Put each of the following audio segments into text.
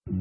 Good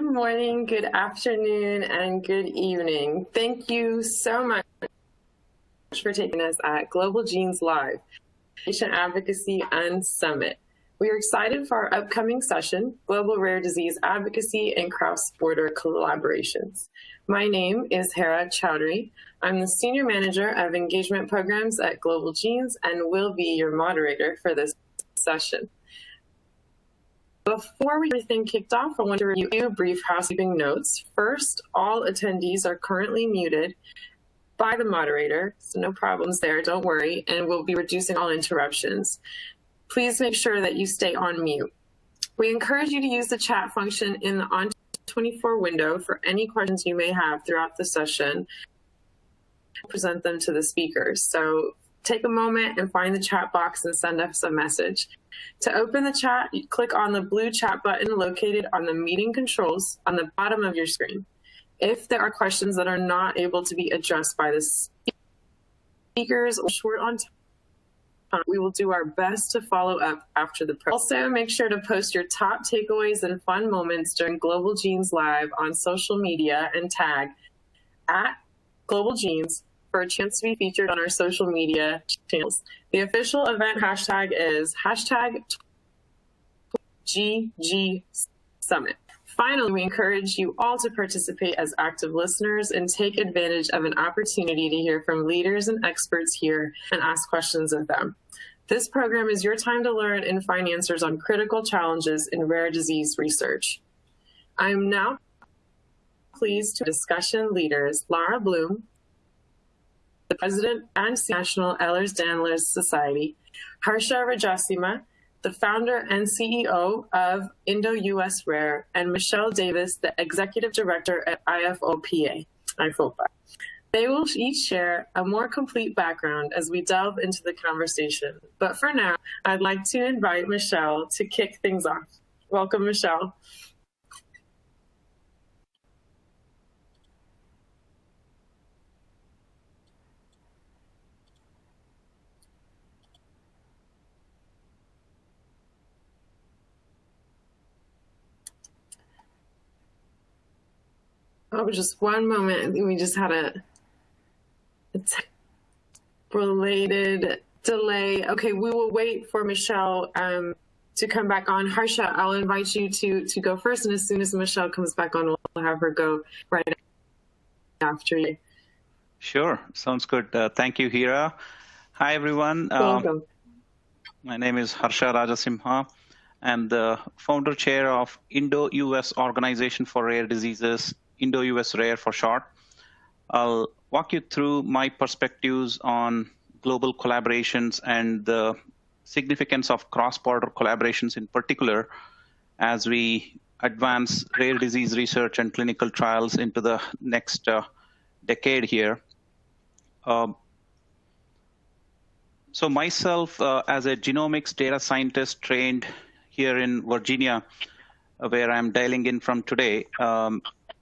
morning, good afternoon, and good evening. Thank you so much for taking us at Global Genes Live, Patient Advocacy and Summit. We are excited for our upcoming session, Global Rare Disease Advocacy and Cross-Border Collaborations. My name is Hira Chowdhary. I'm the Senior Manager of Engagement Programs at Global Genes and will be your moderator for this session. Before we get everything kicked off, I want to review brief housekeeping notes. First, all attendees are currently muted by the moderator, so no problems there, don't worry, and we'll be reducing all interruptions. Please make sure that you stay on mute. We encourage you to use the chat function in the On24 window for any questions you may have throughout the session. Present them to the speakers. So take a moment and find the chat box and send us a message. To open the chat, you click on the blue chat button located on the meeting controls on the bottom of your screen. If there are questions that are not able to be addressed by the speakers or short on time, we will do our best to follow up after the program. Also, make sure to post your top takeaways and fun moments during Global Genes Live on social media and tag @Global Genes for a chance to be featured on our social media channels. The official event hashtag is #GG Summit. Finally, we encourage you all to participate as active listeners and take advantage of an opportunity to hear from leaders and experts here and ask questions of them. This program is your time to learn and find answers on critical challenges in rare disease research. I am now pleased to discussion leaders Lara Bloom, the President and National Ehlers-Danlos Society, Harsha Rajasimha, the founder and CEO of Indo-US Rare, and Michelle Davis, the Executive Director at IFOPA. They will each share a more complete background as we delve into the conversation. But for now, I'd like to invite Michelle to kick things off. Welcome, Michelle. Oh, just one moment. We just had a related delay. Okay, we will wait for Michelle to come back on. Harsha, I'll invite you to go first, and as soon as Michelle comes back on, we'll have her go right after you. Sure, sounds good. Thank you, Hira. Hi, everyone. Welcome. My name is Harsha Rajasimha. I'm the founder chair of Indo-US Organization for Rare Diseases, Indo-US Rare for short. I'll walk you through my perspectives on global collaborations and the significance of cross-border collaborations in particular as we advance rare disease research and clinical trials into the next decade here. So myself, as a genomics data scientist trained here in Virginia, where I'm dialing in from today,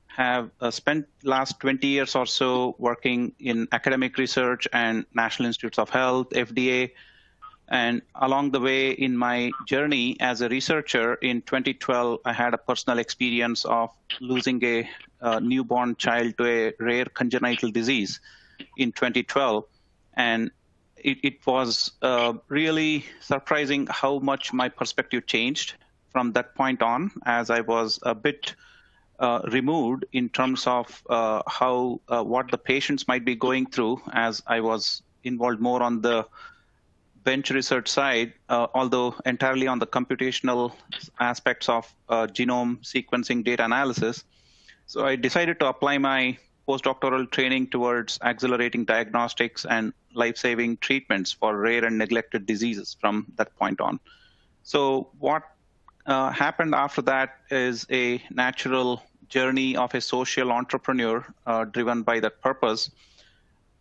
have spent last 20 years or so working in academic research and National Institutes of Health, FDA. And along the way in my journey as a researcher in 2012, I had a personal experience of losing a newborn child to a rare congenital disease in 2012. And it was really surprising how much my perspective changed from that point on, as I was a bit removed in terms of what the patients might be going through, as I was involved more on the bench research side, although entirely on the computational aspects of genome sequencing data analysis. So I decided to apply my postdoctoral training towards accelerating diagnostics and life-saving treatments for rare and neglected diseases from that point on. So what happened after that is a natural journey of a social entrepreneur driven by that purpose.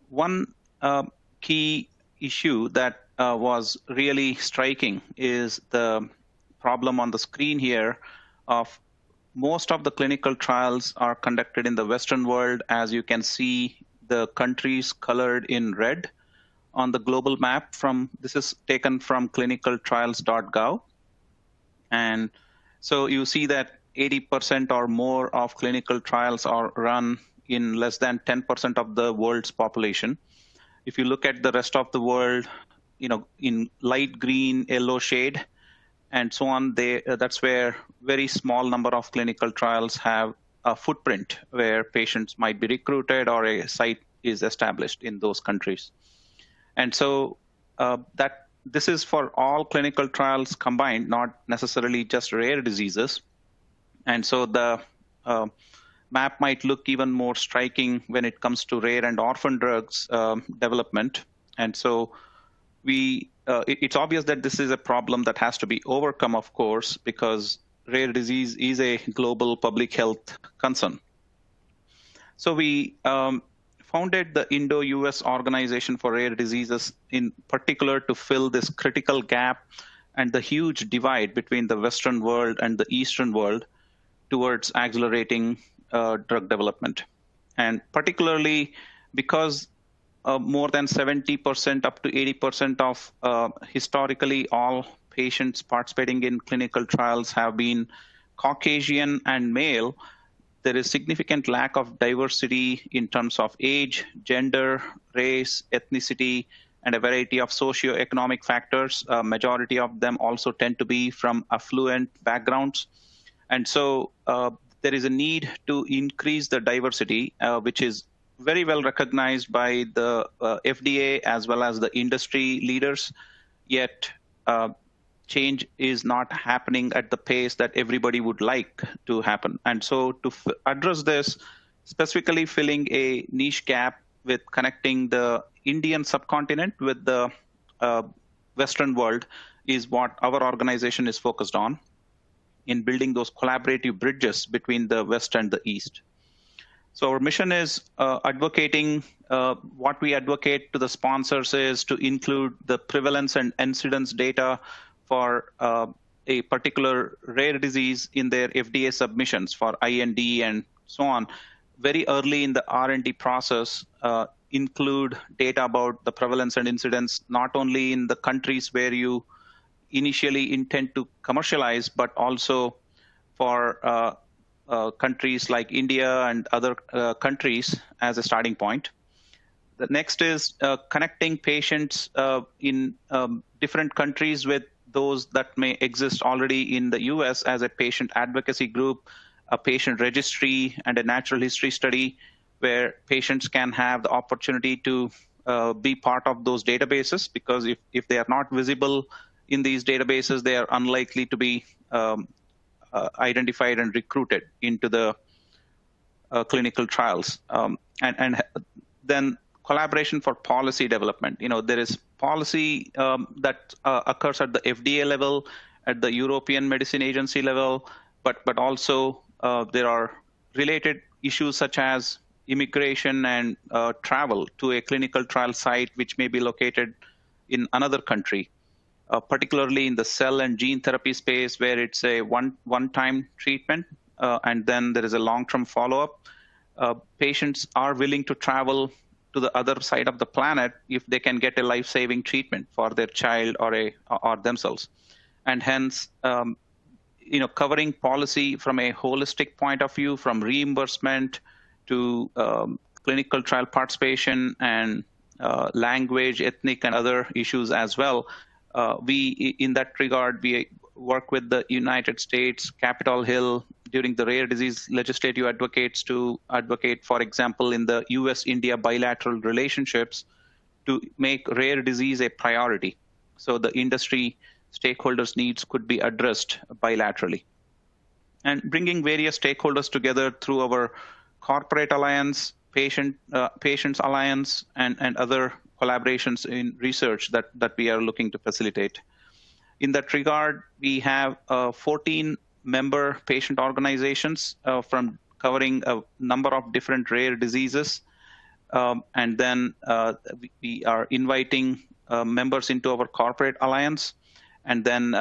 One key issue that was really striking is the problem on the screen here of most of the clinical trials are conducted in the Western world. As you can see, the countries colored in red on the global map. This is taken from clinicaltrials.gov. And so you see that 80% or more of clinical trials are run in less than 10% of the world's population. If you look at the rest of the world, in light green, yellow shade, and so on, that's where very small number of clinical trials have a footprint where patients might be recruited or a site is established in those countries. And so this is for all clinical trials combined, not necessarily just rare diseases. And so the map might look even more striking when it comes to rare and orphan drugs development. And so it's obvious that this is a problem that has to be overcome, of course, because rare disease is a global public health concern. So we founded the Indo-US Organization for Rare Diseases in particular to fill this critical gap and the huge divide between the Western world and the Eastern world towards accelerating drug development. And particularly because more than 70% up to 80% of historically all patients participating in clinical trials have been Caucasian and male, there is significant lack of diversity in terms of age, gender, race, ethnicity, and a variety of socioeconomic factors. Majority of them also tend to be from affluent backgrounds. And so there is a need to increase the diversity, which is very well recognized by the FDA as well as the industry leaders, yet change is not happening at the pace that everybody would like to happen. And so to address this, specifically filling a niche gap with connecting the Indian subcontinent with the Western world is what our organization is focused on in building those collaborative bridges between the West and the East. So our mission is advocating, what we advocate to the sponsors is to include the prevalence and incidence data for a particular rare disease in their FDA submissions for IND and so on. Very early in the R&D process, include data about the prevalence and incidence, not only in the countries where you initially intend to commercialize, but also for countries like India and other countries as a starting point. The next is connecting patients in different countries with those that may exist already in the US as a patient advocacy group, a patient registry, and a natural history study where patients can have the opportunity to be part of those databases, because if they are not visible in these databases, they are unlikely to be identified and recruited into the clinical trials. And then collaboration for policy development. There is policy that occurs at the FDA level, at the European Medicine Agency level, but also there are related issues such as immigration and travel to a clinical trial site which may be located in another country, particularly in the cell and gene therapy space where it's a one-time treatment and then there is a long-term follow-up. Patients are willing to travel to the other side of the planet if they can get a life-saving treatment for their child or themselves. And hence, covering policy from a holistic point of view, from reimbursement to clinical trial participation and language, ethnic, and other issues as well. In that regard, we work with the United States, Capitol Hill, during the rare disease legislative advocates to advocate, for example, in the US-India bilateral relationships to make rare disease a priority. So the industry stakeholders' needs could be addressed bilaterally. And bringing various stakeholders together through our corporate alliance, patients alliance, and other collaborations in research that we are looking to facilitate. In that regard, we have 14 member patient organizations from covering a number of different rare diseases. And then we are inviting members into our corporate alliance, and then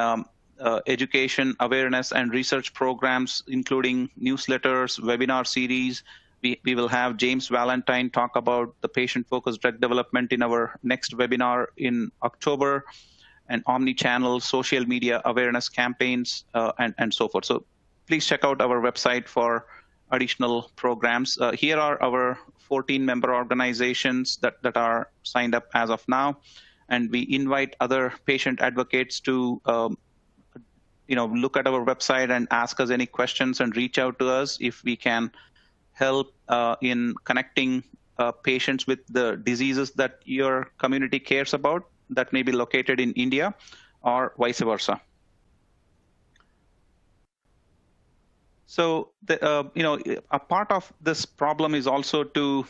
education, awareness, and research programs, including newsletters, webinar series. We will have James Valentine talk about the patient-focused drug development in our next webinar in October, and omni-channel social media awareness campaigns, and so forth. So please check out our website for additional programs. Here are our 14 member organizations that are signed up as of now. And we invite other patient advocates to look at our website and ask us any questions and reach out to us if we can help in connecting patients with the diseases that your community cares about that may be located in India or vice versa. So, a part of this problem is also to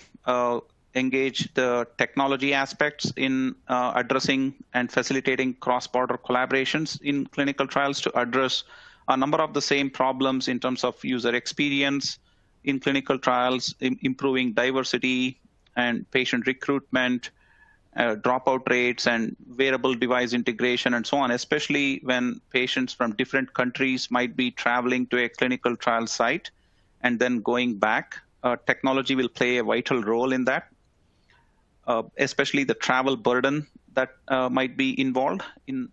engage the technology aspects in addressing and facilitating cross-border collaborations in clinical trials to address a number of the same problems in terms of user experience in clinical trials, improving diversity and patient recruitment, dropout rates, and wearable device integration, and so on, especially when patients from different countries might be traveling to a clinical trial site and then going back. Technology will play a vital role in that, especially the travel burden that might be involved in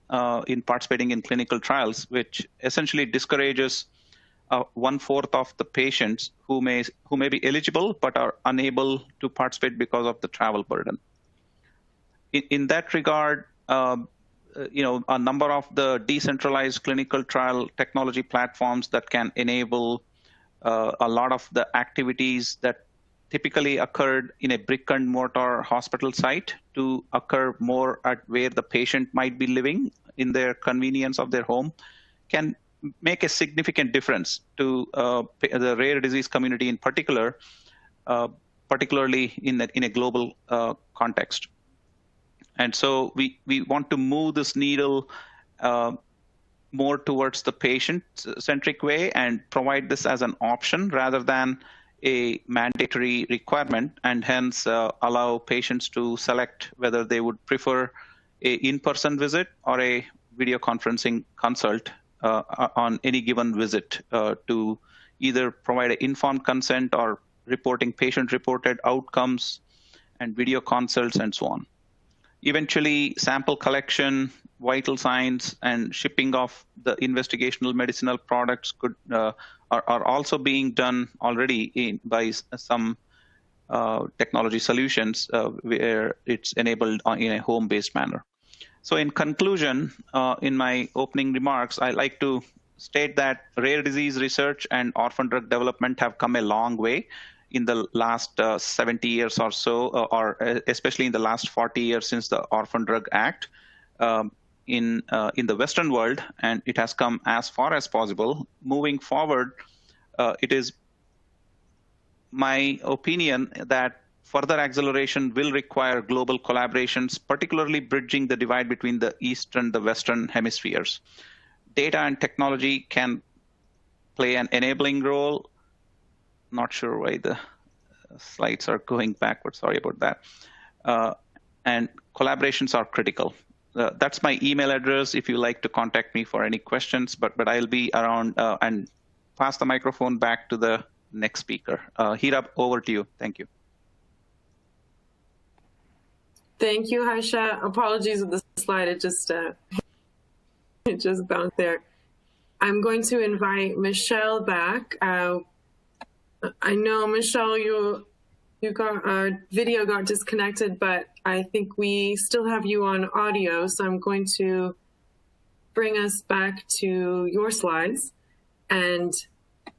participating in clinical trials, which essentially discourages 1/4 of the patients who may be eligible but are unable to participate because of the travel burden. In that regard, a number of the decentralized clinical trial technology platforms that can enable a lot of the activities that typically occurred in a brick and mortar hospital site to occur more at where the patient might be living in their convenience of their home can make a significant difference to the rare disease community in particular, particularly in a global context. And so we want to move this needle more towards the patient-centric way and provide this as an option rather than a mandatory requirement, and hence allow patients to select whether they would prefer a in-person visit or a video conferencing consult on any given visit to either provide an informed consent or reporting patient-reported outcomes and video consults and so on. Eventually, sample collection, vital signs, and shipping of the investigational medicinal products are also being done already by some technology solutions where it's enabled in a home-based manner. So in conclusion, in my opening remarks, I like to state that rare disease research and orphan drug development have come a long way in the last 70 years or so, or especially in the last 40 years since the Orphan Drug Act in the Western world, and it has come as far as possible. Moving forward, it is my opinion that further acceleration will require global collaborations, particularly bridging the divide between the East and the Western hemispheres. Data and technology can play an enabling role. Not sure why the slides are going backwards. Sorry about that. And collaborations are critical. That's my email address if you like to contact me for any questions, but I'll be around and pass the microphone back to the next speaker. Hira, over to you. Thank you. Thank you, Harsha. Apologies with the slide. It just bounced there. I'm going to invite Michelle back. I know, Michelle, you got our video got disconnected, but I think we still have you on audio. So I'm going to bring us back to your slides, and I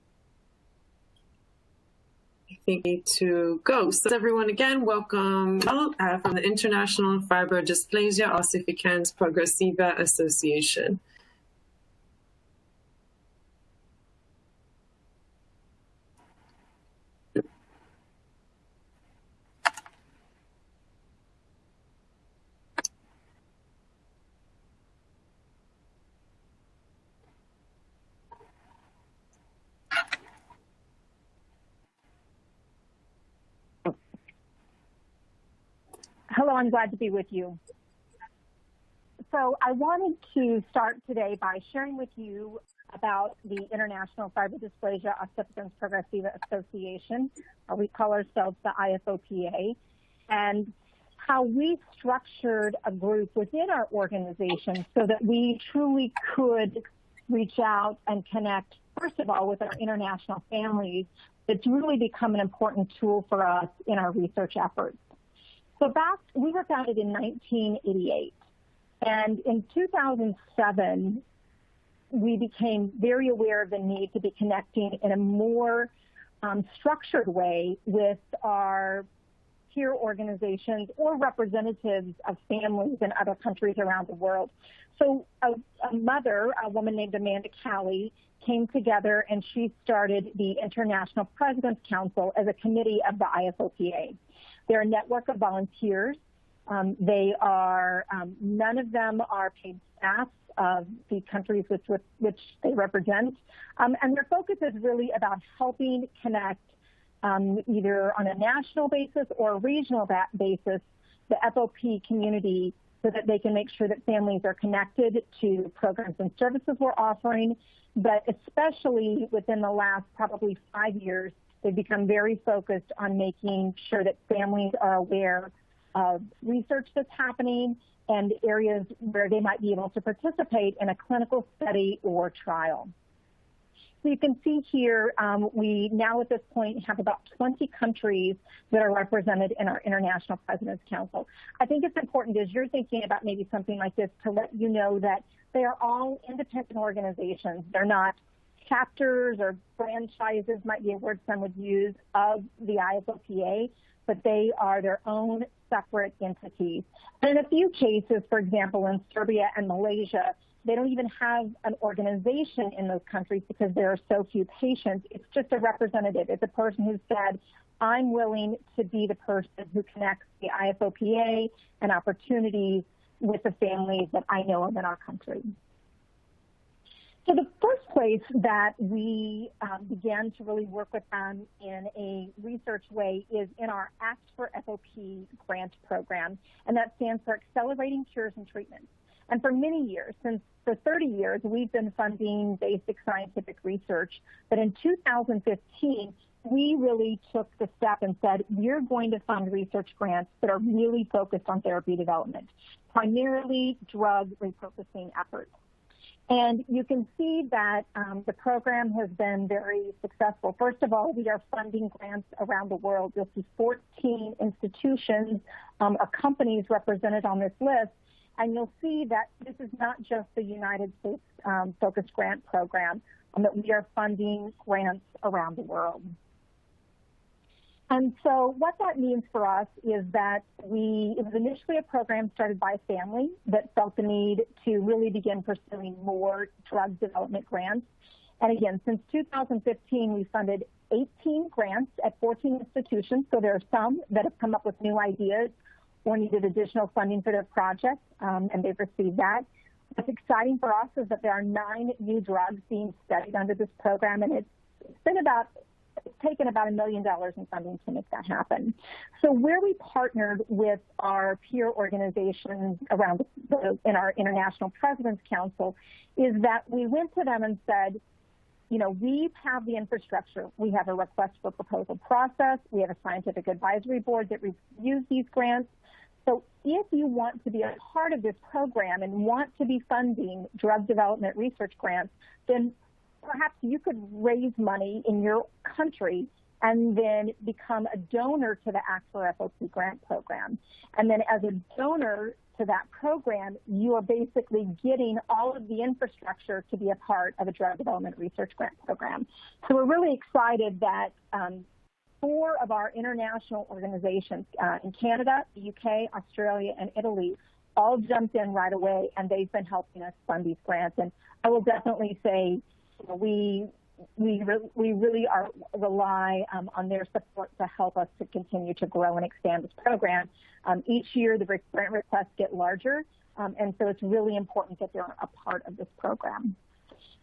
think we need to go. So everyone, again, welcome from the International Fibrodysplasia Ossificans Progressiva Association. Hello, I'm glad to be with you. So I wanted to start today by sharing with you about the International Fibrodysplasia Ossificans Progressiva Association, or we call ourselves the IFOPA, and how we structured a group within our organization so that we truly could reach out and connect, first of all, with our international families. It's really become an important tool for us in our research efforts. So we were founded in 1988, and in 2007, we became very aware of the need to be connecting in a more structured way with our peer organizations or representatives of families in other countries around the world. So a woman named Amanda Calley, came together and she started the International President's Council as a committee of the IFOPA. They're a network of volunteers. None of them are paid staff of the countries which they represent. And their focus is really about helping connect either on a national basis or a regional basis, the FOP community, so that they can make sure that families are connected to programs and services we're offering. But especially within the last probably 5 years, they've become very focused on making sure that families are aware of research that's happening and areas where they might be able to participate in a clinical study or trial. So you can see here, we now at this point have about 20 countries that are represented in our International President's Council. I think it's important as you're thinking about maybe something like this to let you know that they are all independent organizations. They're not chapters or franchises, might be a word some would use, of the IFOPA, but they are their own separate entities. And in a few cases, for example, in Serbia and Malaysia, they don't even have an organization in those countries because there are so few patients. It's just a representative. It's a person who said, I'm willing to be the person who connects the IFOPA and opportunities with the families that I know of in our country. So the first place that we began to really work with them in a research way is in our Act for FOP grant program, and that stands for Accelerating Cures and Treatments. And for many years, for 30 years, we've been funding basic scientific research. But in 2015, we really took the step and said, we're going to fund research grants that are really focused on therapy development, primarily drug repurposing efforts. And you can see that the program has been very successful. First of all, we are funding grants around the world. You'll see 14 institutions or companies represented on this list. And you'll see that this is not just the United States focused grant program, that we are funding grants around the world. And so what that means for us is that it was initially a program started by a family that felt the need to really begin pursuing more drug development grants. And again, since 2015, we funded 18 grants at 14 institutions. So there are some that have come up with new ideas or needed additional funding for their projects, and they've received that. What's exciting for us is that there are 9 new drugs being studied under this program, and it's taken about $1 million in funding to make that happen. So where we partnered with our peer organizations around in our International President's Council is that we went to them and said, you know, we have the infrastructure. We have a request for proposal process. We have a scientific advisory board that reviews these grants. So if you want to be a part of this program and want to be funding drug development research grants, then perhaps you could raise money in your country and then become a donor to the Act for FOP grant program. And then as a donor to that program, you are basically getting all of the infrastructure to be a part of a drug development research grant program. So we're really excited that 4 of our international organizations in Canada, the UK, Australia, and Italy all jumped in right away, and they've been helping us fund these grants. And I will definitely say we really rely on their support to help us to continue to grow and expand this program. Each year, the grant requests get larger, and so it's really important that they're a part of this program.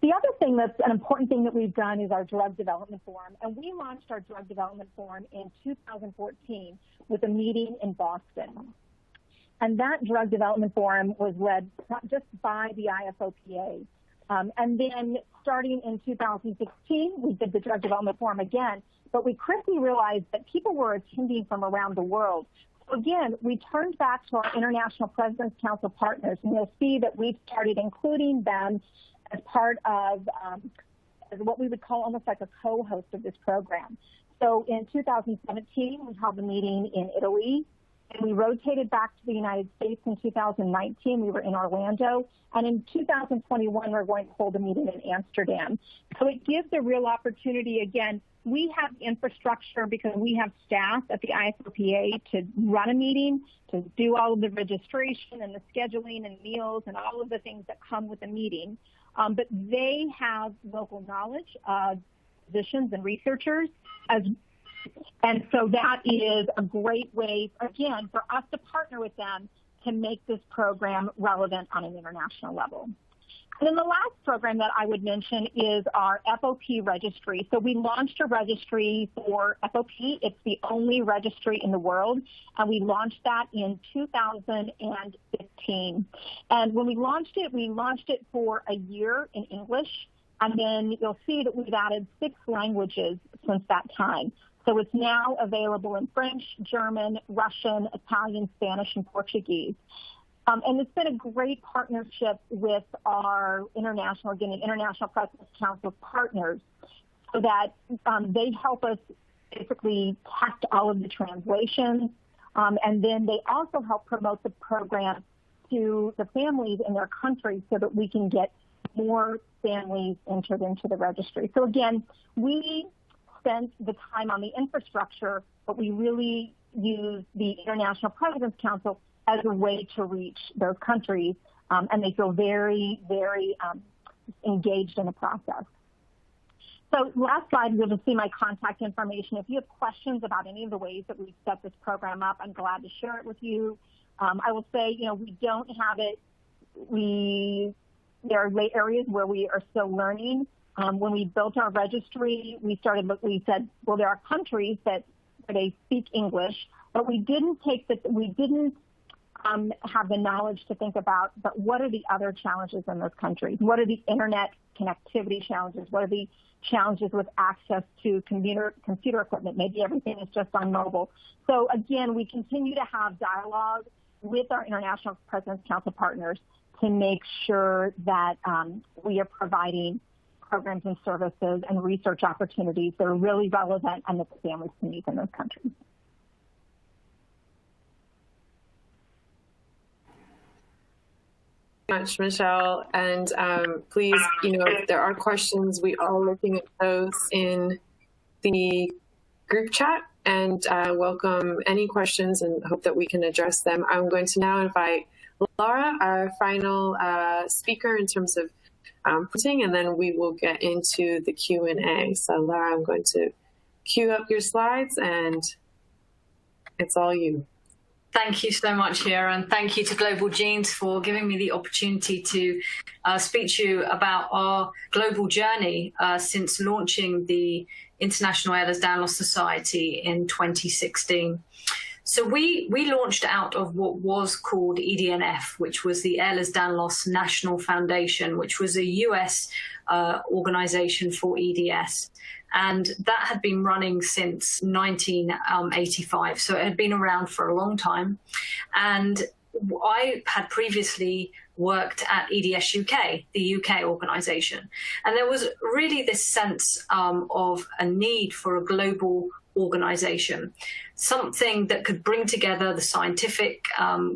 The other thing that's an important thing that we've done is our Drug Development Forum, and we launched our Drug Development Forum in 2014 with a meeting in Boston. And that Drug Development Forum was led not just by the IFOPA, and then starting in 2016, we did the Drug Development Forum again, but we quickly realized that people were attending from around the world. So again, we turned back to our International President's Council partners, and you'll see that we've started including them as part of as what we would call almost like a co-host of this program. So in 2017, we held a meeting in Italy, and we rotated back to the United States in 2019. We were in Orlando. And in 2021, we're going to hold a meeting in Amsterdam. So it gives a real opportunity. Again, we have infrastructure because we have staff at the IFOPA to run a meeting, to do all of the registration and the scheduling and meals and all of the things that come with a meeting. But they have local knowledge of physicians and researchers, and so that is a great way, again, for us to partner with them to make this program relevant on an international level. And then the last program that I would mention is our FOP registry. So we launched a registry for FOP. It's the only registry in the world, and we launched that in 2015. And when we launched it for a year in English, and then you'll see that we've added 6 languages since that time. So it's now available in French, German, Russian, Italian, Spanish, and Portuguese. And it's been a great partnership with our International President's Council partners so that they help us basically test all of the translations. And then they also help promote the program to the families in their country so that we can get more families entered into the registry. So again, we spent the time on the infrastructure, but we really use the International President's Council as a way to reach those countries, and they feel very, very engaged in the process. So last slide, you'll just see my contact information. If you have questions about any of the ways that we've set this program up, I'm glad to share it with you. I will say, we don't have it. There are areas where we are still learning. When we built our registry, we said, well, there are countries where they speak English, but we didn't have the knowledge to think about, but what are the other challenges in those countries? What are the internet connectivity challenges? What are the challenges with access to computer equipment? Maybe everything is just on mobile. So again, we continue to have dialogue with our International President's Council partners to make sure that we are providing programs and services and research opportunities that are really relevant and that the families can use in those countries. Much, Michelle, and please, if there are questions, we are looking at those in the group chat, and welcome any questions and hope that we can address them. I'm going to now invite Lara, our final speaker in terms of putting, and then we will get into the Q&A. So Lara, I'm going to cue up your slides, and it's all you. Thank you so much, Hira, and thank you to Global Genes for giving me the opportunity to speak to you about our global journey since launching the International Ehlers-Danlos Society in 2016. So we launched out of what was called EDNF, which was the Ehlers-Danlos National Foundation, which was a US organization for EDS. And that had been running since 1985. So it had been around for a long time. And I had previously worked at EDS UK, the UK organization. And there was really this sense of a need for a global organization, something that could bring together the scientific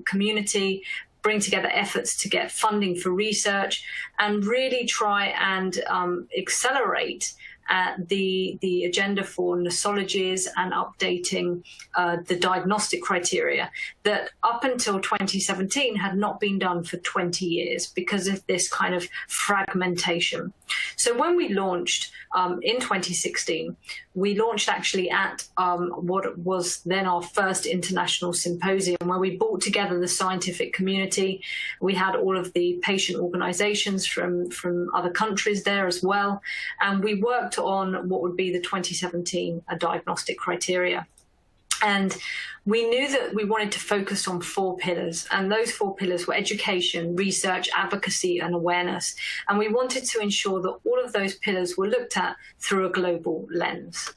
community, bring together efforts to get funding for research, and really try and accelerate the agenda for nosologies and updating the diagnostic criteria that up until 2017 had not been done for 20 years because of this kind of fragmentation. So when we launched in 2016, we launched actually at what was then our first international symposium, where we brought together the scientific community. We had all of the patient organizations from other countries there as well. And we worked on what would be the 2017 diagnostic criteria. And we knew that we wanted to focus on 4 pillars, and those 4 pillars were education, research, advocacy, and awareness. And we wanted to ensure that all of those pillars were looked at through a global lens.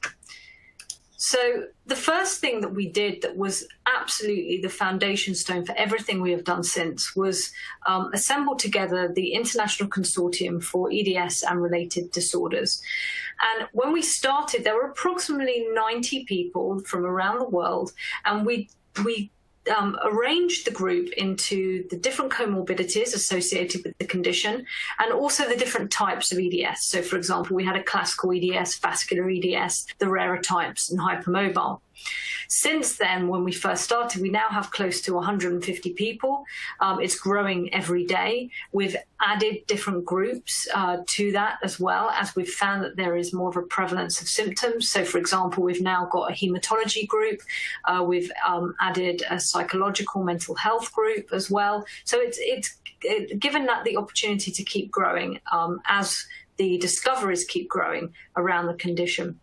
So the first thing that we did that was absolutely the foundation stone for everything we have done since was assemble together the International Consortium for EDS and Related Disorders. And when we started, there were approximately 90 people from around the world, and we arranged the group into the different comorbidities associated with the condition and also the different types of EDS. So, for example, we had a classical EDS, vascular EDS, the rarer types, and hypermobile. Since then, when we first started, we now have close to 150 people. It's growing every day. We've added different groups to that as well, as we've found that there is more of a prevalence of symptoms. So, for example, we've now got a hematology group. We've added a psychological mental health group as well. So it's given that the opportunity to keep growing as the discoveries keep growing around the condition.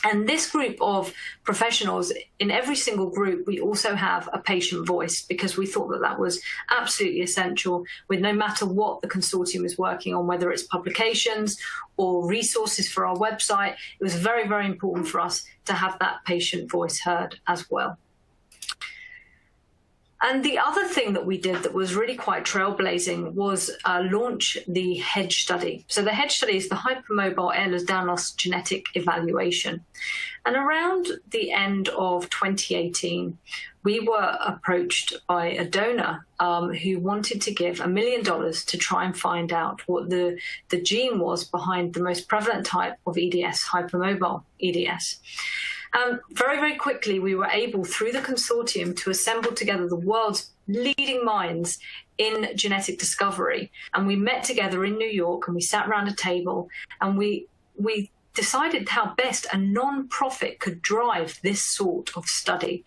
And this group of professionals, in every single group, we also have a patient voice, because we thought that that was absolutely essential, with no matter what the consortium is working on, whether it's publications or resources for our website. It was very, very important for us to have that patient voice heard as well. And the other thing that we did that was really quite trailblazing was launch the Hedge Study. So the Hedge Study is the hypermobile Ehlers-Danlos genetic evaluation. And around the end of 2018, we were approached by a donor who wanted to give $1 million to try and find out what the gene was behind the most prevalent type of EDS, hypermobile EDS. Very, very quickly, we were able, through the consortium, to assemble together the world's leading minds in genetic discovery. And we met together in New York, and we sat around a table, and we decided how best a non-profit could drive this sort of study,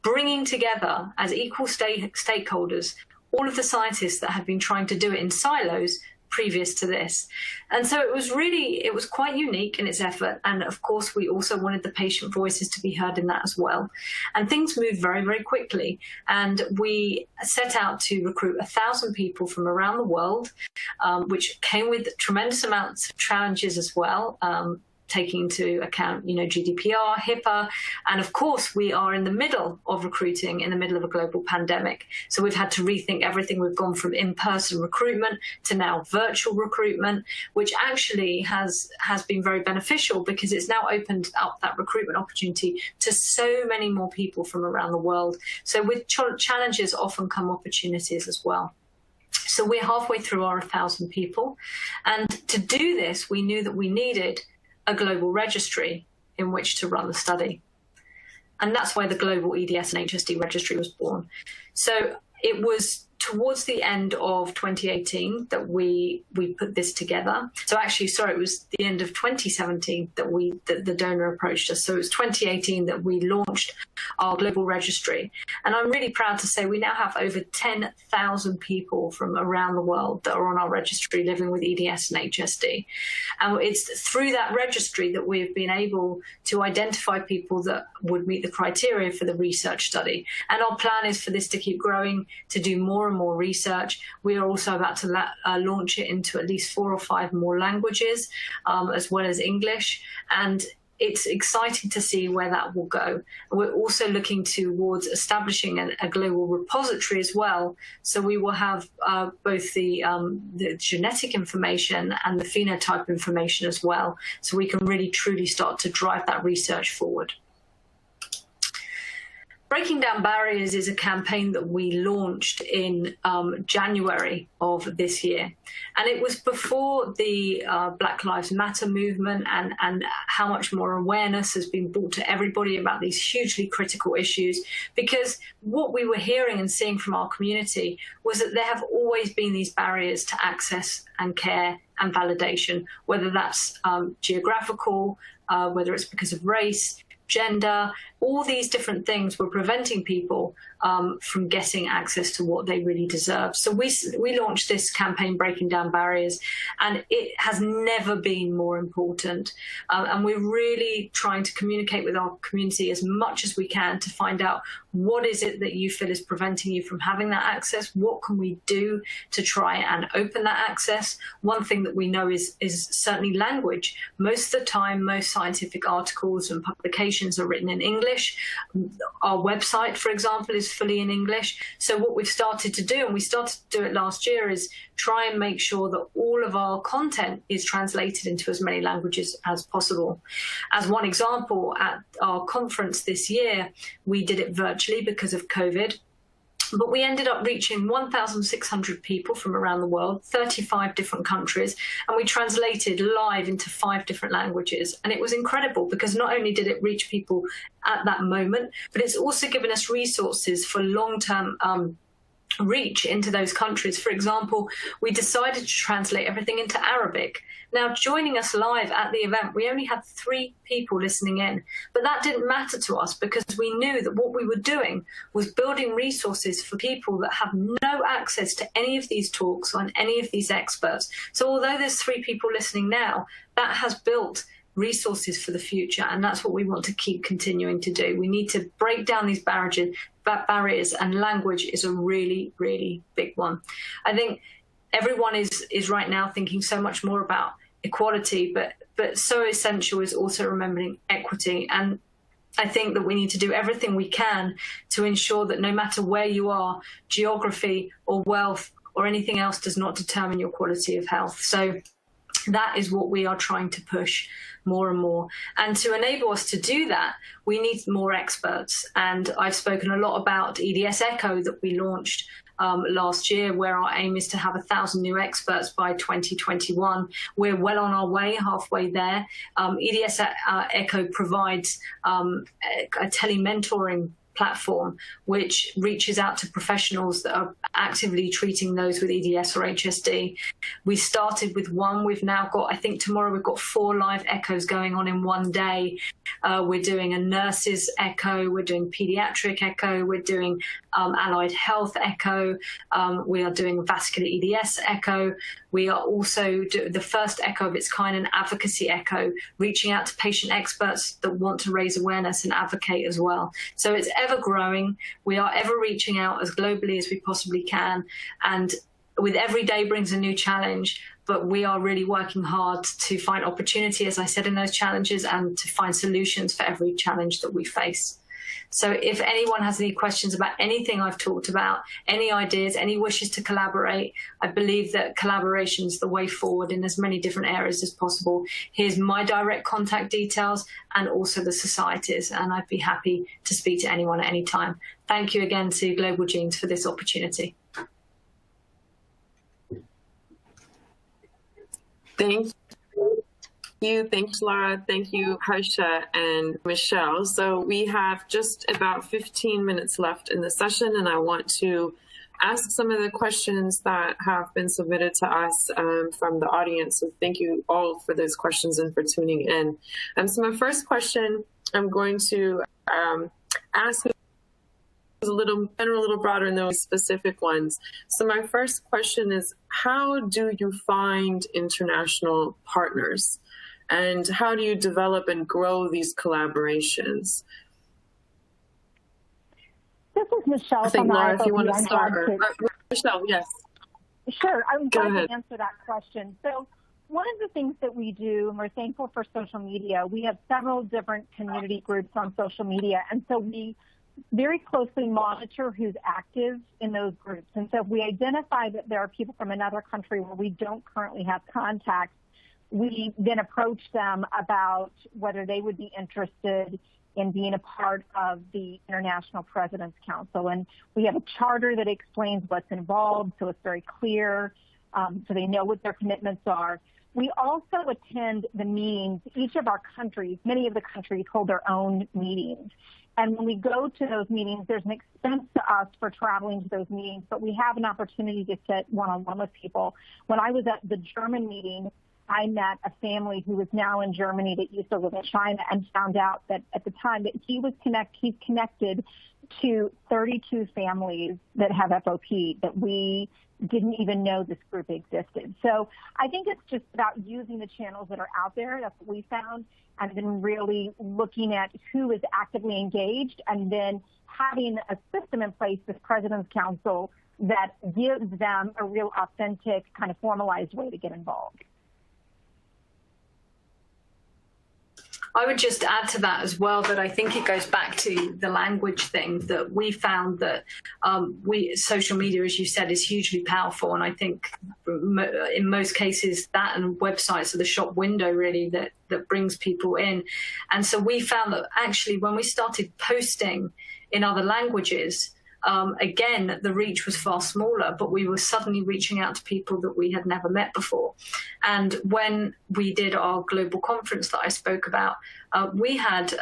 bringing together as equal stakeholders all of the scientists that had been trying to do it in silos previous to this. And so it was quite unique in its effort. And of course, we also wanted the patient voices to be heard in that as well. And things moved very, very quickly. And we set out to recruit 1,000 people from around the world, which came with tremendous amounts of challenges as well. Taking into account, GDPR, HIPAA, and of course, we are in the middle of recruiting in the middle of a global pandemic. So we've had to rethink everything. We've gone from in-person recruitment to now virtual recruitment, which actually has been very beneficial, because it's now opened up that recruitment opportunity to so many more people from around the world. So with challenges often come opportunities as well. So we're halfway through our 1,000 people. And to do this, we knew that we needed a global registry in which to run the study. And that's why the global EDS and HSD registry was born. So it was towards the end of 2018 that we put this together. So actually, sorry, it was the end of 2017 that the donor approached us. So it was 2018 that we launched our global registry. And I'm really proud to say we now have over 10,000 people from around the world that are on our registry living with EDS and HSD. And it's through that registry that we've been able to identify people that would meet the criteria for the research study. And our plan is for this to keep growing, to do more and more research. We are also about to launch it into at least 4 or 5 more languages, as well as English. And it's exciting to see where that will go. We're also looking towards establishing a global repository as well. So we will have both the genetic information and the phenotype information as well. So we can really truly start to drive that research forward. Breaking Down Barriers is a campaign that we launched in January of this year. And it was before the Black Lives Matter movement and how much more awareness has been brought to everybody about these hugely critical issues. Because what we were hearing and seeing from our community was that there have always been these barriers to access and care and validation, whether that's geographical, whether it's because of race, gender, all these different things were preventing people from getting access to what they really deserve. So we launched this campaign, Breaking Down Barriers, and it has never been more important. And we're really trying to communicate with our community as much as we can to find out what is it that you feel is preventing you from having that access? What can we do to try and open that access? One thing that we know is certainly language. Most of the time, most scientific articles and publications are written in English. Our website, for example, is fully in English. So what we've started to do, and we started to do it last year, is try and make sure that all of our content is translated into as many languages as possible. As one example, at our conference this year, we did it virtually because of COVID. But we ended up reaching 1,600 people from around the world, 35 different countries, and we translated live into 5 different languages. And it was incredible because not only did it reach people at that moment, but it's also given us resources for long-term reach into those countries. For example, we decided to translate everything into Arabic. Now, joining us live at the event, we only had 3 people listening in, but that didn't matter to us because we knew that what we were doing was building resources for people that have no access to any of these talks on any of these experts. So although there's 3 people listening now, that has built resources for the future, and that's what we want to keep continuing to do. We need to break down these barriers, and language is a really, really big one. I think everyone is right now thinking so much more about equality, but so essential is also remembering equity. And I think that we need to do everything we can to ensure that no matter where you are, geography or wealth or anything else does not determine your quality of health. So that is what we are trying to push more and more. And to enable us to do that, we need more experts. And I've spoken a lot about EDS Echo that we launched last year, where our aim is to have 1,000 new experts by 2021. We're well on our way, halfway there. EDS Echo provides a telementoring platform which reaches out to professionals that are actively treating those with EDS or HSD. We started with 1. We've now got, I think tomorrow we've got 4 live echoes going on in one day. We're doing a nurses echo, we're doing pediatric echo, we're doing allied health echo, we are doing vascular EDS echo. We are also the first echo of its kind, an advocacy echo, reaching out to patient experts that want to raise awareness and advocate as well. So it's ever growing. We are ever reaching out as globally as we possibly can. And with every day brings a new challenge, but we are really working hard to find opportunity, as I said, in those challenges and to find solutions for every challenge that we face. So if anyone has any questions about anything I've talked about, any ideas, any wishes to collaborate, I believe that collaboration is the way forward in as many different areas as possible. Here's my direct contact details and also the societies, and I'd be happy to speak to anyone at any time. Thank you again to Global Genes for this opportunity. Thank you. Thanks, Lara. Thank you, Harsha and Michelle. So we have just about 15 minutes left in the session, and I want to ask some of the questions that have been submitted to us from the audience. So thank you all for those questions and for tuning in. So my first question I'm going to ask is a little general, a little broader than those specific ones. So my first question is, how do you find international partners? And how do you develop and grow these collaborations? This is Michelle. I think, Lara, if you want to start. Michelle, yes. Sure, I'm glad to answer that question. So one of the things that we do, and we're thankful for social media, we have several different community groups on social media, and so we very closely monitor who's active in those groups. And so if we identify that there are people from another country where we don't currently have contact, we then approach them about whether they would be interested in being a part of the International President's Council. And we have a charter that explains what's involved, so it's very clear, so they know what their commitments are. We also attend the meetings. Each of our countries, many of the countries hold their own meetings. And when we go to those meetings, there's an expense to us for traveling to those meetings, but we have an opportunity to sit one-on-one with people. When I was at the German meeting, I met a family who was now in Germany that used to live in China, and found out that at the time that he's connected to 32 families that have FOP that we didn't even know this group existed. So I think it's just about using the channels that are out there. That's what we found. And then really looking at who is actively engaged, and then having a system in place, this President's Council, that gives them a real authentic kind of formalized way to get involved. I would just add to that as well that I think it goes back to the language thing, that we found that social media, as you said, is hugely powerful. And I think in most cases that and websites are the shop window really that brings people in. And so we found that actually when we started posting in other languages, again, the reach was far smaller, but we were suddenly reaching out to people that we had never met before. And when we did our global conference that I spoke about, we had,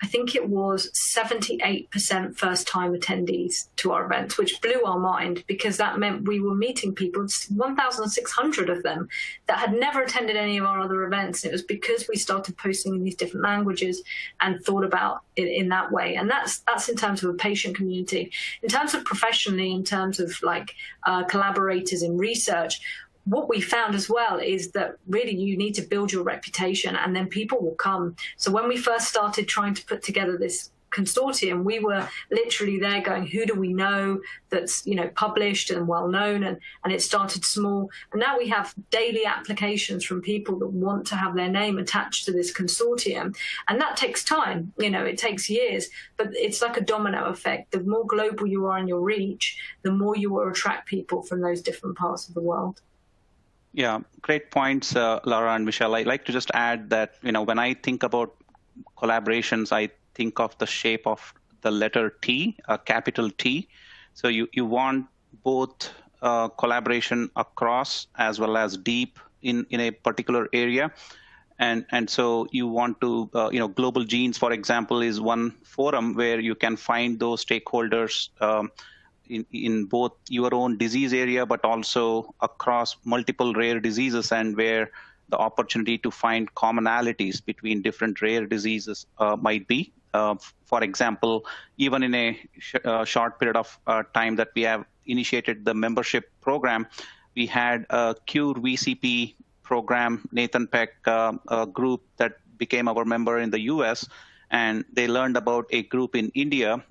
I think it was 78% first-time attendees to our events, which blew our mind, because that meant we were meeting people, 1,600 of them, that had never attended any of our other events. And it was because we started posting in these different languages and thought about it in that way. And that's in terms of a patient community. In terms of professionally, in terms of like collaborators in research, what we found as well is that really you need to build your reputation, and then people will come. So when we first started trying to put together this consortium, we were literally there going, who do we know that's, published and well known, and it started small. And now we have daily applications from people that want to have their name attached to this consortium. And that takes time, it takes years, but it's like a domino effect. The more global you are in your reach, the more you will attract people from those different parts of the world. Yeah, great points, Lara and Michelle. I'd like to just add that, when I think about collaborations, I think of the shape of the letter T, a capital T. So you want both collaboration across as well as deep in a particular area. And so you want to, Global Genes, for example, is one forum where you can find those stakeholders in both your own disease area, but also across multiple rare diseases, and where the opportunity to find commonalities between different rare diseases might be. For example, even in a short period of time that we have initiated the membership program, we had a Cure VCP program, Nathan Peck group that became our member in the US. And they learned about a group in India,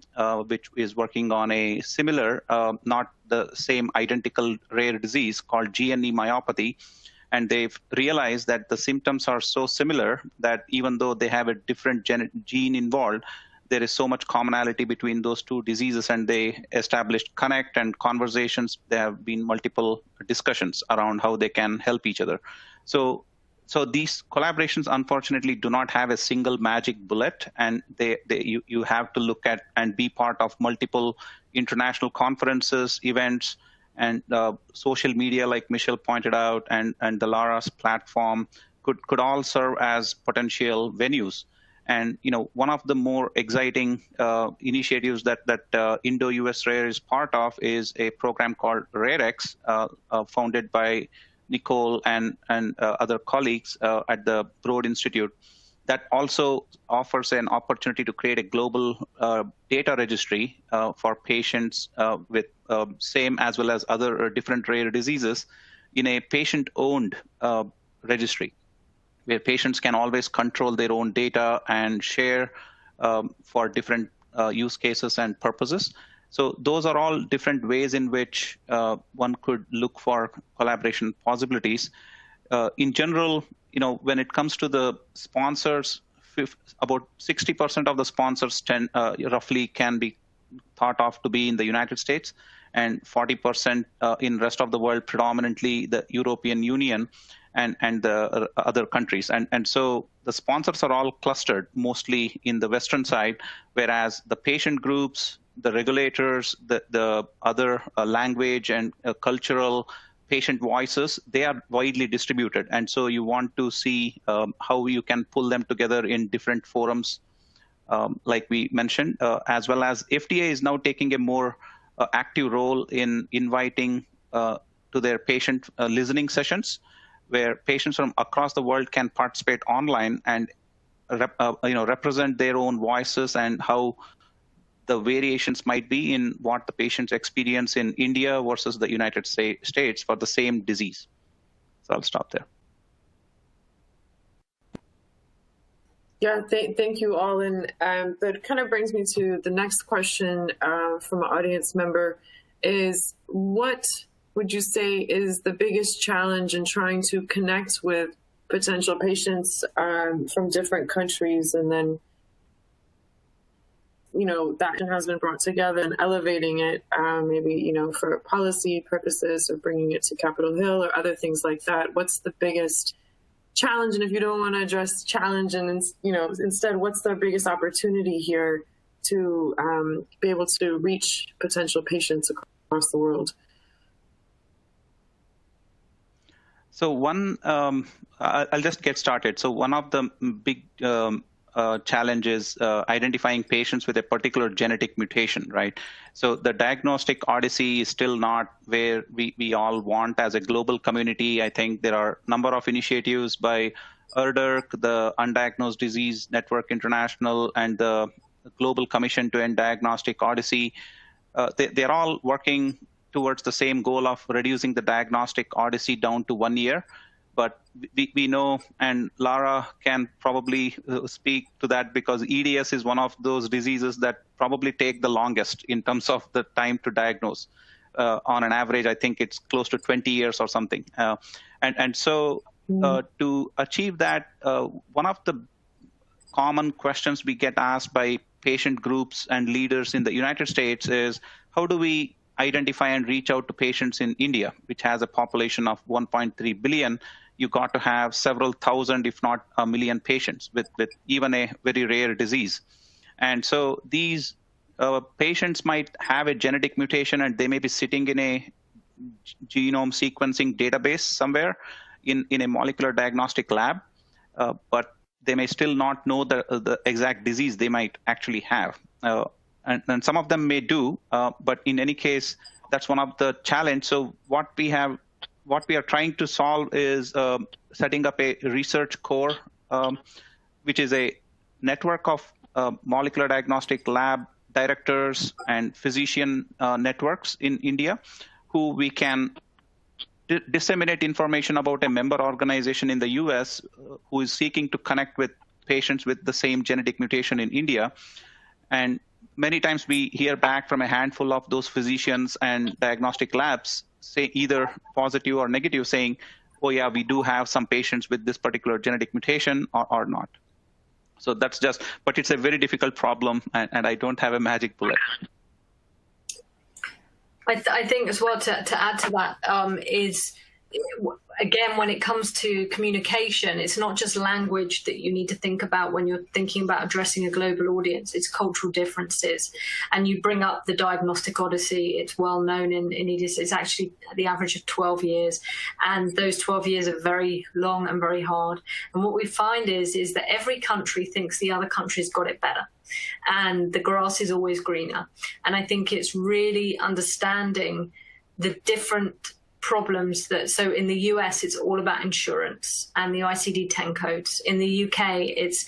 which is working on a similar, not the same identical rare disease called GNE myopathy. And they've realized that the symptoms are so similar that even though they have a different gene involved, there is so much commonality between those two diseases, and they established connect and conversations. There have been multiple discussions around how they can help each other. So these collaborations, unfortunately, do not have a single magic bullet, and you have to look at and be part of multiple international conferences, events, and social media, like Michelle pointed out, and the Lara's platform could all serve as potential venues. And one of the more exciting initiatives that Indo-US Rare is part of is a program called RareX, founded by Nicole and other colleagues at the Broad Institute, that also offers an opportunity to create a global data registry for patients with same as well as other different rare diseases in a patient-owned registry, where patients can always control their own data and share for different use cases and purposes. So those are all different ways in which one could look for collaboration possibilities. In general, when it comes to the sponsors, about 60% of the sponsors roughly can be thought of to be in the United States, and 40% in rest of the world, predominantly the European Union and the other countries. And so the sponsors are all clustered mostly in the Western side, whereas the patient groups, the regulators, the other language and cultural patient voices, they are widely distributed. And so you want to see how you can pull them together in different forums, like we mentioned, as well as FDA is now taking a more active role in inviting to their patient listening sessions, where patients from across the world can participate online and represent their own voices and how the variations might be in what the patients experience in India versus the United States for the same disease. So I'll stop there. Yeah, thank you all. And that kind of brings me to the next question from an audience member is, what would you say is the biggest challenge in trying to connect with potential patients from different countries, and then that has been brought together and elevating it, maybe, for policy purposes or bringing it to Capitol Hill or other things like that? What's the biggest challenge? And if you don't want to address challenge, and, instead, what's the biggest opportunity here to be able to reach potential patients across the world? So I'll just get started. So one of the big challenges identifying patients with a particular genetic mutation, right? So the diagnostic odyssey is still not where we all want as a global community. I think there are a number of initiatives by ERDRC, the Undiagnosed Disease Network International, and the Global Commission to End Diagnostic Odyssey. They're all working towards the same goal of reducing the diagnostic odyssey down to 1 year. But we know, and Lara can probably speak to that, because EDS is one of those diseases that probably take the longest in terms of the time to diagnose. On an average, I think it's close to 20 years or something. And so to achieve that, one of the common questions we get asked by patient groups and leaders in the United States is, how do we identify and reach out to patients in India, which has a population of 1.3 billion. You got to have several thousand, if not a million patients with even a very rare disease. And so these patients might have a genetic mutation, and they may be sitting in a genome sequencing database somewhere in a molecular diagnostic lab, but they may still not know the exact disease they might actually have. And some of them may do, but in any case, that's one of the challenge. So what we are trying to solve is setting up a research core, which is a network of molecular diagnostic lab directors and physician networks in India, who we can disseminate information about a member organization in the US who is seeking to connect with patients with the same genetic mutation in India. And many times we hear back from a handful of those physicians and diagnostic labs, say either positive or negative, saying, oh yeah, we do have some patients with this particular genetic mutation or not. So that's just, but it's a very difficult problem, and I don't have a magic bullet. I think as well, to add to that, is again, when it comes to communication, it's not just language that you need to think about when you're thinking about addressing a global audience. It's cultural differences. And you bring up the diagnostic odyssey. It's well known in EDS. It's actually the average of 12 years. And those 12 years are very long and very hard. And what we find is that every country thinks the other country's got it better. And the grass is always greener. And I think it's really understanding the different problems so in the US, it's all about insurance and the ICD-10 codes. In the UK, it's,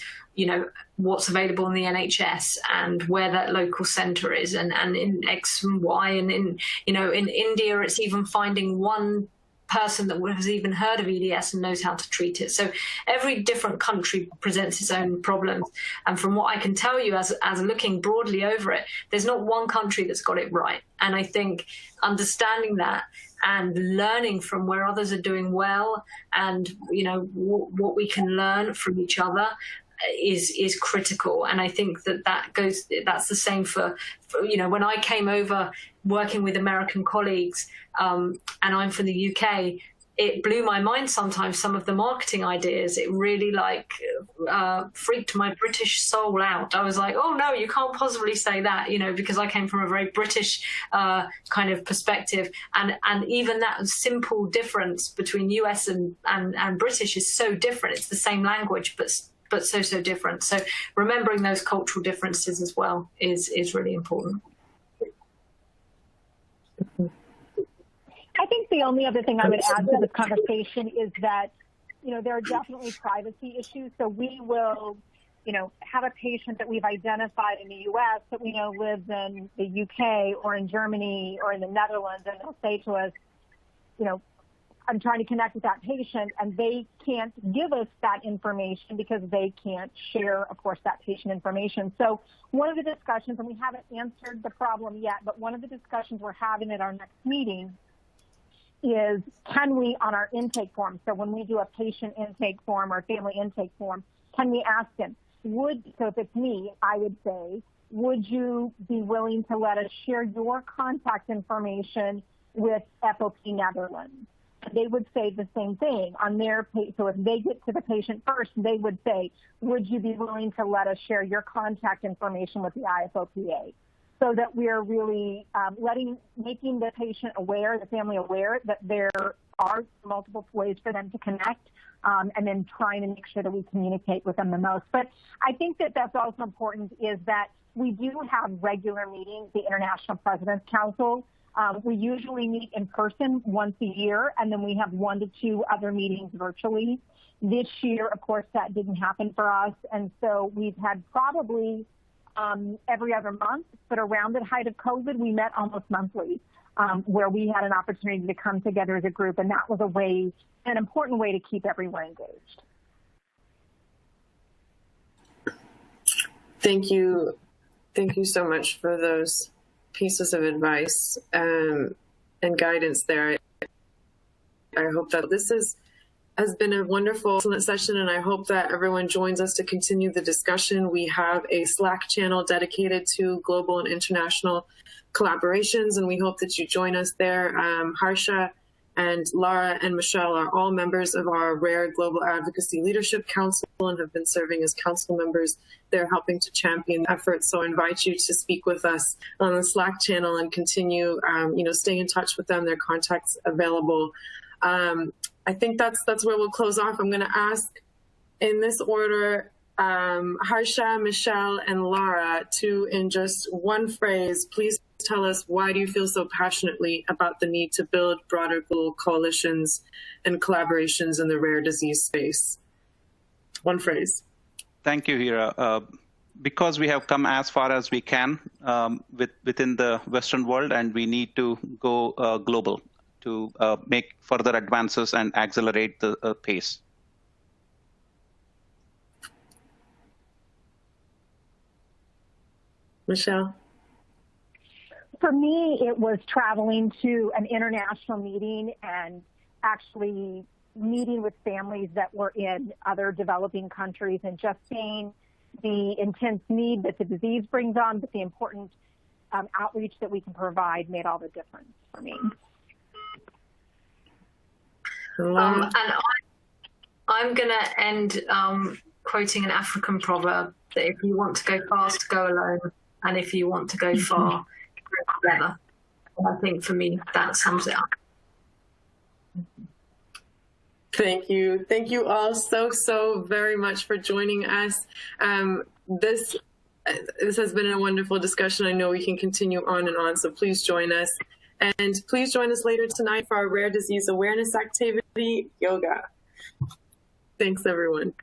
what's available in the NHS and where that local centre is, and in X and Y, and in India, it's even finding one person that has even heard of EDS and knows how to treat it. So every different country presents its own problems. And from what I can tell you, as looking broadly over it, there's not one country that's got it right. And I think understanding that and learning from where others are doing well, and what we can learn from each other is critical. And I think that's the same for when I came over working with American colleagues, and I'm from the UK, it blew my mind sometimes, some of the marketing ideas. It really freaked my British soul out. I was like, oh no, you can't possibly say that, because I came from a very British kind of perspective. And even that simple difference between US and British is so different. It's the same language, but so different. So remembering those cultural differences as well is really important. I think the only other thing I would add to this conversation is that, there are definitely privacy issues. So we will, have a patient that we've identified in the U.S. that we know lives in the U.K. or in Germany or in the Netherlands, and they'll say to us, I'm trying to connect with that patient, and they can't give us that information because they can't share, of course, that patient information. So one of the discussions, and we haven't answered the problem yet, but one of the discussions we're having at our next meeting is, can we, on our intake form, so when we do a patient intake form or family intake form, can we ask them, so if it's me, I would say, would you be willing to let us share your contact information with FOP Netherlands? They would say the same thing on their page. So if they get to the patient first, they would say, would you be willing to let us share your contact information with the IFOPA? So that we're really making the patient aware, the family aware, that there are multiple ways for them to connect, and then trying to make sure that we communicate with them the most. But I think that that's also important, is that we do have regular meetings, the International President's Council. We usually meet in person once a year, and then we have 1 to 2 other meetings virtually. This year, of course, that didn't happen for us, and so we've had probably every other month, but around the height of COVID, we met almost monthly, where we had an opportunity to come together as a group, and that was an important way to keep everyone engaged. Thank you. Thank you so much for those pieces of advice and guidance there. I hope that this has been a wonderful, excellent session, and I hope that everyone joins us to continue the discussion. We have a Slack channel dedicated to global and international collaborations, and we hope that you join us there. Harsha and Lara and Michelle are all members of our Rare Global Advocacy Leadership Council and have been serving as council members. They're helping to champion efforts. So I invite you to speak with us on the Slack channel and continue, stay in touch with them. Their contacts available. I think that's where we'll close off. I'm going to ask in this order, Harsha, Michelle, and Lara to, in just one phrase, please tell us, why do you feel so passionately about the need to build broader global coalitions and collaborations in the rare disease space? One phrase. Thank you, Hira. Because we have come as far as we can within the Western world, and we need to go global to make further advances and accelerate the pace. Michelle? For me, it was traveling to an international meeting and actually meeting with families that were in other developing countries and just seeing the intense need that the disease brings on, but the important outreach that we can provide made all the difference for me. And I'm going to end quoting an African proverb that if you want to go fast, go alone, and if you want to go far, go together. I think for me, that sums it up. Thank you. Thank you all so very much for joining us. This has been a wonderful discussion. I know we can continue on and on, so please join us. And please join us later tonight for our rare disease awareness activity, yoga. Thanks, everyone.